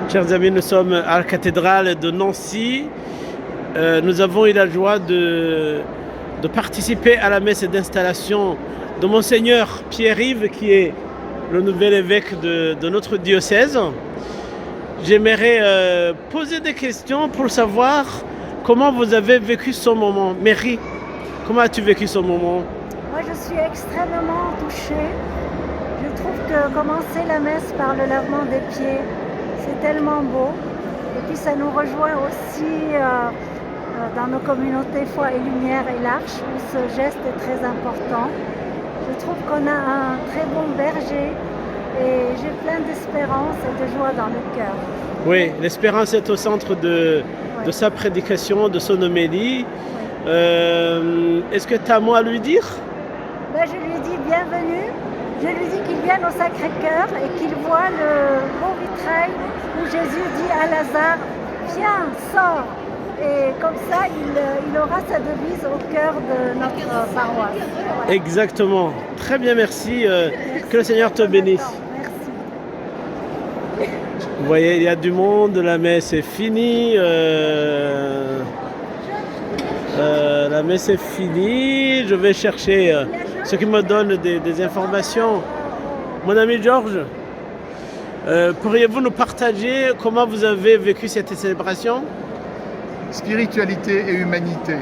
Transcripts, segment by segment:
Chers amis, nous sommes à la cathédrale de Nancy. Nous avons eu la joie de participer à la messe d'installation de Monseigneur Pierre-Yves, qui est le nouvel évêque de notre diocèse. J'aimerais poser des questions pour savoir comment vous avez vécu ce moment. Mary, comment as-tu vécu ce moment? Moi, je suis extrêmement touchée. Je trouve que commencer la messe par le lavement des pieds, c'est tellement beau. Et puis ça nous rejoint aussi dans nos communautés Foi et Lumière et l'Arche, où ce geste est très important. Je trouve qu'on a un très bon berger et j'ai plein d'espérance et de joie dans le cœur. Oui, l'espérance est au centre de sa prédication, de son homélie. Oui. Est-ce que tu as un mot à lui dire? Ben, je lui dis bienvenue. Je lui dis qu'il vienne au Sacré-Cœur et qu'il voit le beau vitrail où Jésus dit à Lazare, viens, sors. Et comme ça, il aura sa devise au cœur de notre paroisse. Voilà. Exactement. Très bien, merci. Que le Seigneur te bénisse. Merci. Vous voyez, il y a du monde, la messe est finie. La messe est finie. Je vais chercher ceux qui me donnent des informations. Mon ami Georges, pourriez-vous nous partager comment vous avez vécu cette célébration? Spiritualité et humanité.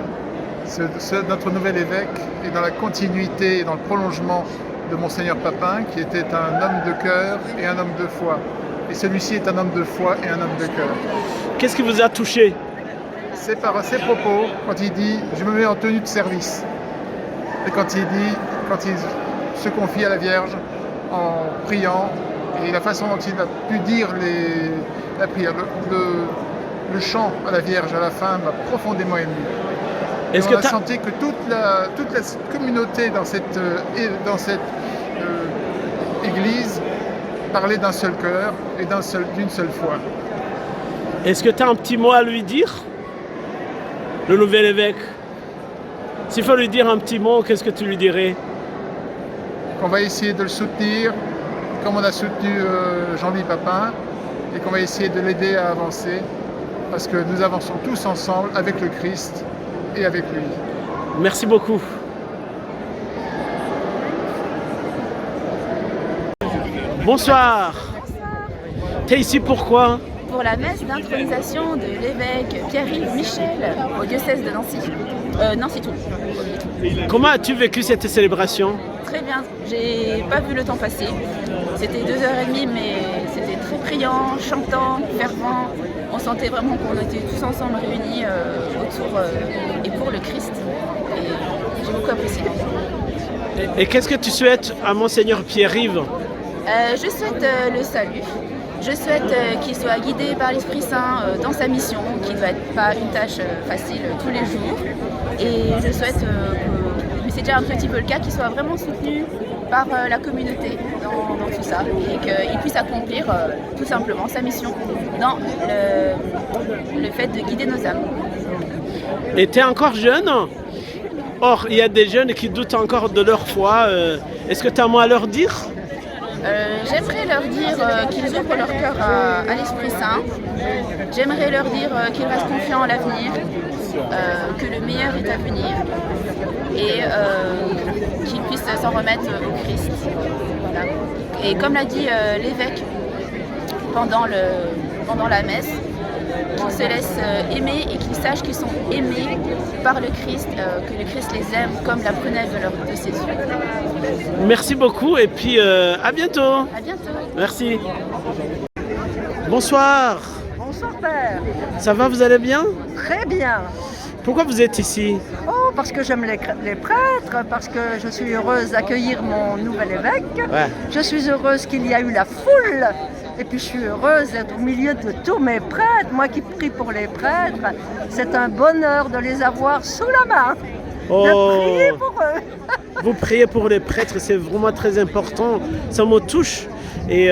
Notre nouvel évêque est dans la continuité et dans le prolongement de Monseigneur Papin, qui était un homme de cœur et un homme de foi. Et celui-ci est un homme de foi et un homme de cœur. Qu'est-ce qui vous a touché? C'est par ses propos, quand il dit « je me mets en tenue de service ». Et quand il se confie à la Vierge en priant, et la façon dont il a pu dire la prière, le chant à la Vierge à la fin m'a profondément ému. Et on a senti que toute la communauté dans cette église parlait d'un seul cœur et d'une seule foi. Est-ce que tu as un petit mot à lui dire, le nouvel évêque? S'il faut lui dire un petit mot, qu'est-ce que tu lui dirais? Qu'on va essayer de le soutenir, comme on a soutenu Jean-Louis Papin, et qu'on va essayer de l'aider à avancer, parce que nous avançons tous ensemble avec le Christ et avec lui. Merci beaucoup. Bonsoir. T'es ici pourquoi? Pour la messe d'intronisation de l'évêque Pierre-Yves Michel au diocèse de Nancy. Nancy-Toul. Comment as-tu vécu cette célébration? Très bien, j'ai pas vu le temps passer. C'était 2h30, mais c'était très priant, chantant, fervent. On sentait vraiment qu'on était tous ensemble réunis autour et pour le Christ. Et j'ai beaucoup apprécié. Et qu'est-ce que tu souhaites à Monseigneur Pierre-Yves? Je souhaite le salut. Je souhaite qu'il soit guidé par l'Esprit Saint dans sa mission, qui ne doit être pas une tâche facile tous les jours. Et je souhaite, mais c'est déjà un petit peu le cas, qu'il soit vraiment soutenu par la communauté dans tout ça et qu'il puisse accomplir tout simplement sa mission dans le fait de guider nos âmes. Et tu es encore jeune? Or, il y a des jeunes qui doutent encore de leur foi. Est-ce que tu as un mot à leur dire? J'aimerais leur dire qu'ils ouvrent leur cœur à l'Esprit Saint. J'aimerais leur dire qu'ils restent confiants en l'avenir, que le meilleur est à venir et qu'ils puissent s'en remettre au Christ. Voilà. Et comme l'a dit l'évêque pendant la messe, qu'ils se laissent aimer et qu'ils sachent qu'ils sont aimés par le Christ, que le Christ les aime comme la prunelle de ses yeux. Merci beaucoup et puis à bientôt. À bientôt. Merci. Bonsoir. Bonsoir Père. Ça va, vous allez bien? Très bien. Pourquoi vous êtes ici? Oh, parce que j'aime les prêtres, parce que je suis heureuse d'accueillir mon nouvel évêque. Ouais. Je suis heureuse qu'il y a eu la foule. Et puis je suis heureuse d'être au milieu de tous mes prêtres. Moi qui prie pour les prêtres, c'est un bonheur de les avoir sous la main. De prier pour eux. Vous priez pour les prêtres, c'est vraiment très important. Ça me touche. Et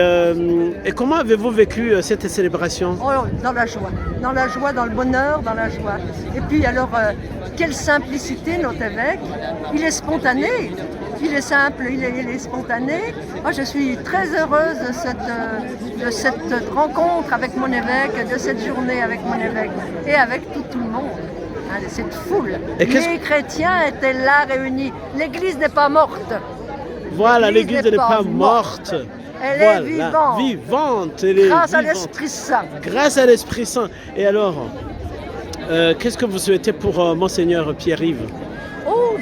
comment avez-vous vécu cette célébration? Oh, dans la joie, dans le bonheur, dans la joie. Et puis alors, quelle simplicité notre évêque. Il est spontané. il est simple, il est spontané. Moi, je suis très heureuse de cette rencontre avec mon évêque, de cette journée avec mon évêque et avec tout le monde. Hein, cette foule. Les chrétiens étaient là réunis. L'Église n'est pas morte. Voilà, l'Église n'est pas morte. Elle voilà, est vivante. Vivante. Elle est grâce à vivante. l'Esprit Saint. Grâce à l'Esprit Saint. Et alors, qu'est-ce que vous souhaitez pour Monseigneur Pierre-Yves? Oh,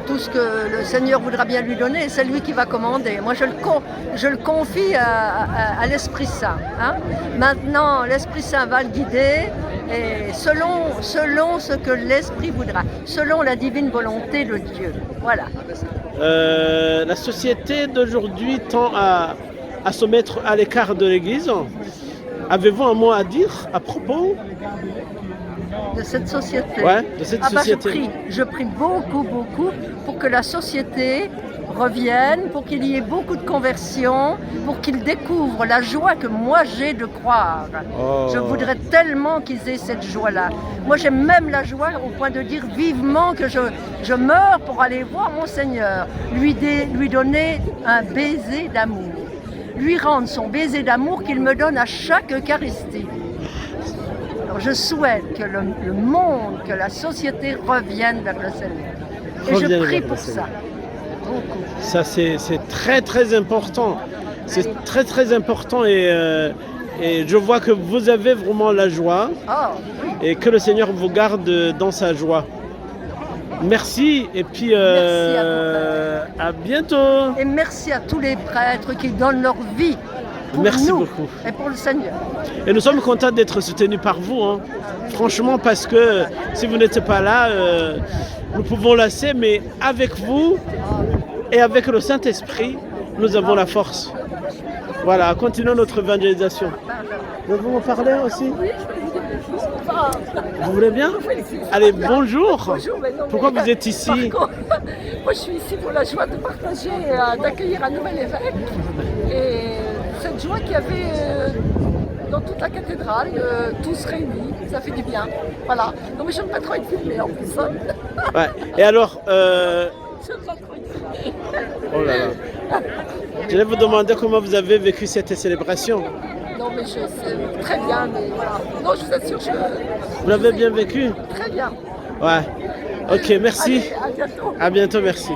tout ce que le Seigneur voudra bien lui donner, c'est lui qui va commander. Moi, je le confie à l'Esprit Saint. Hein. Maintenant, l'Esprit Saint va le guider et selon ce que l'Esprit voudra, selon la divine volonté de Dieu. Voilà. La société d'aujourd'hui tend à se mettre à l'écart de l'Église. Avez-vous un mot à dire à propos de cette société? Ouais, de cette société. Je prie beaucoup pour que la société revienne, pour qu'il y ait beaucoup de conversions, pour qu'ils découvrent la joie que moi j'ai de croire. Oh. Je voudrais tellement qu'ils aient cette joie-là. Moi j'ai même la joie au point de dire vivement que je meurs pour aller voir mon Seigneur, lui donner un baiser d'amour, lui rendre son baiser d'amour qu'il me donne à chaque Eucharistie. Alors je souhaite que le monde, que la société revienne vers le Seigneur. Et je prie pour ça. Ça c'est très important. C'est très important et je vois que vous avez vraiment la joie et que le Seigneur vous garde dans sa joie. Merci et puis à bientôt. Et merci à tous les prêtres qui donnent leur vie pour nous beaucoup. Et pour le Seigneur. Et nous sommes contents d'être soutenus par vous, hein. Franchement, parce que si vous n'êtes pas là, nous pouvons lasser, mais avec vous et avec le Saint-Esprit, nous avons la force. Voilà, continuons notre évangélisation. Vous me parler aussi? Vous voulez bien? Allez, bonjour. Bonjour, pourquoi vous êtes ici? Moi, je suis ici pour la joie de partager, d'accueillir un nouvel évêque. Et cette joie qu'il y avait dans toute la cathédrale, tous réunis, ça fait du bien. Voilà. Non, mais je n'aime pas trop être filmée en plus. Hein. Ouais. Et alors, J'aime pas trop être filmée. oh là là. Je vais vous demander comment vous avez vécu cette célébration. Non, mais je sais très bien, mais voilà. Non, je vous assure, Vous l'avez bien vécu? très bien. Ouais. Ok, merci. Allez, à bientôt. À bientôt, merci.